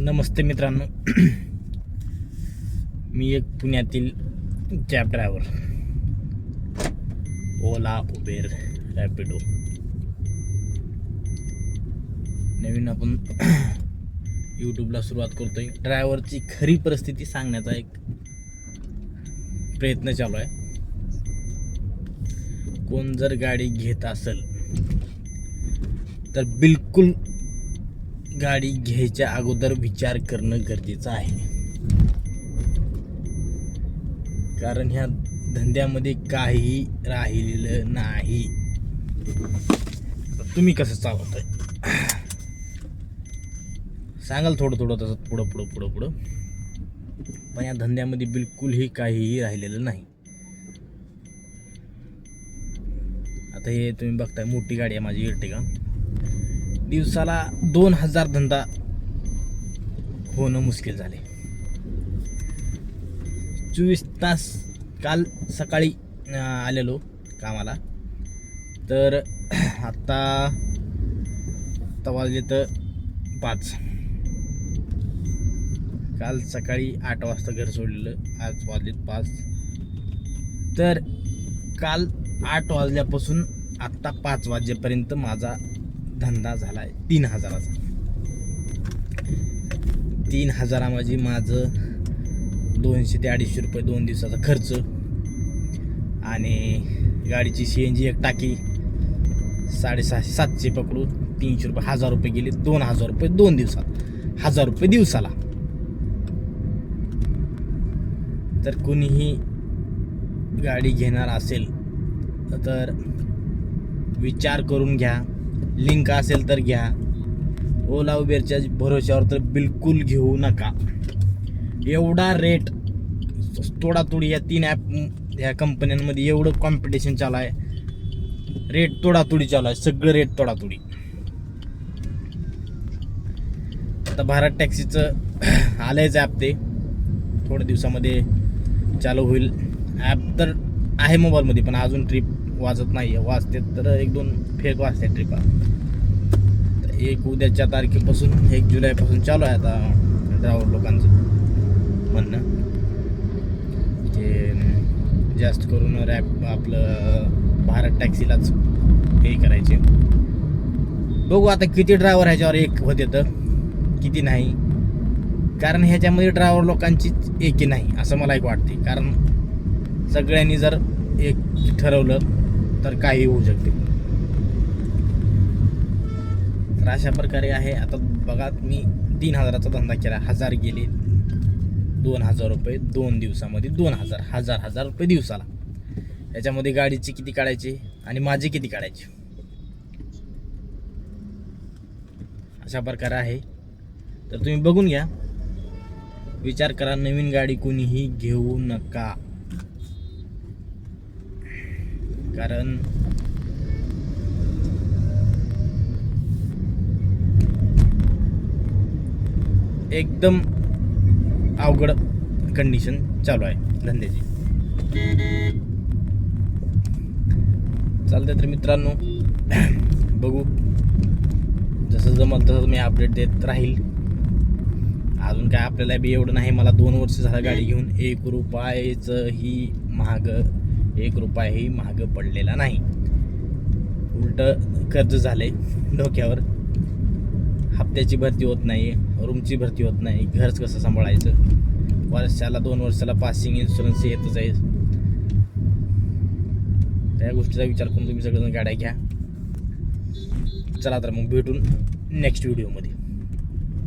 नमस्ते मित्रांनो. मी एक पुण्यातील कॅब ड्रायव्हर, ओला, उबेर, रॅपिडो. नवीन आपण यूट्यूबला सुरुवात करतोय. ड्रायव्हरची खरी परिस्थिती सांगण्याचा एक प्रयत्न चालू आहे. कोण जर गाडी घेत असेल तर बिलकुल गाडी घ्यायच्या अगोदर विचार करणं गरजेचं आहे. कारण ह्या धंद्यामध्ये काहीही राहिलेलं नाही. तुम्ही कसं चालवताय सांगाल थोडं थोडं तसं पुढं पण या धंद्यामध्ये बिलकुलही काहीही राहिलेलं नाही. आता हे तुम्ही बघताय, मोठी गाडी आहे माझी इर्टिगा. दिवसाला 2000 धंदा होणं मुश्किल झाले. 24 तास. काल सकाळी आलेलो कामाला, तर आत्ता वाजले तर 5. काल सकाळी 8 वाजता घर सोडलेलं, आज वाजलेत 5. तर काल 8 वाजल्यापासून आत्ता 5 वाजेपर्यंत माझा धंदा झाला आहे 3000चा. 3000 म्हणजे माझं 200 ते 250 रुपये 2 दिवसाचा खर्च, आणि गाडीची CNG एक टाकी 650-700 पकडू, 300 रुपये, 1000 रुपये गेले. 2000 रुपये 2 दिवसात, 1000 रुपये दिवसाला. तर कोणीही गाडी घेणार असेल तर विचार करून घ्या. लिंक असेल तर घ्या. ओला उबेरच्या भरोश्यावर तर बिलकुल घेऊ नका. एवढा रेट तोडातोडी या 3 ॲप ह्या कंपन्यांमध्ये एवढं कॉम्पिटिशन चालू आहे. रेट तोडातोडी चालू आहे, सगळं रेट तोडातोडी. आता भारत टॅक्सीचं आलंयच ॲप, ते थोड्या दिवसामध्ये चालू होईल. ॲप तर आहे मोबाईलमध्ये, पण अजून ट्रिप वाजत नाही आहे. वाजते तर 1-2 फेक वाजते ट्रिपा. 1 उद्याच्या तारखेपासून 1 जुलैपासून चालू आहे आता ड्रायव्हर लोकांचं म्हणणं. ते जास्त करून रॅप आपलं भारत टॅक्सीलाच हे करायचे. बघू आता किती ड्रायव्हर ह्याच्यावर एक होते तर किती नाही. कारण ह्याच्यामध्ये ड्रायव्हर लोकांचीच एकी नाही असं मला एक वाटते. कारण सगळ्यांनी जर एक ठरवलं तर काही होऊ शकते. तर अशा प्रकारे आहे. आता बघा, मी 3000चा धंदा केला. 1000 गेले, 2000 रुपये 2 दिवसामध्ये. 1000 रुपये दिवसाला. याच्यामध्ये गाडीचे किती काढायचे आणि माझे किती काढायचे, अशा प्रकारे आहे. तर तुम्ही बघून घ्या, विचार करा. नवीन गाडी कोणीही घेऊ नका. कारण एकदम अवघड कंडिशन चालू आहे धंद्याची. चालतंय तर मित्रांनो, बघू जसं जमल तसं मी अपडेट देत राहील. अजून काय आपल्याला बी एवढं नाही. मला 2 वर्ष झालं गाडी घेऊन. 1 रुपयाचंही महाग पडलेला नाही. उलट कर्ज झाले डोक्यावर. हप्त्याची भरती होत नाही, रूमची भरती होत नाही, घरच कसं सांभाळायचं. वर्षाला 2 वर्षाला पासिंग इन्शुरन्स येतच आहे. त्या गोष्टीचा विचार करून तुम्ही सगळेजण गाड्या घ्या. चला तर मग भेटून नेक्स्ट व्हिडिओमध्ये.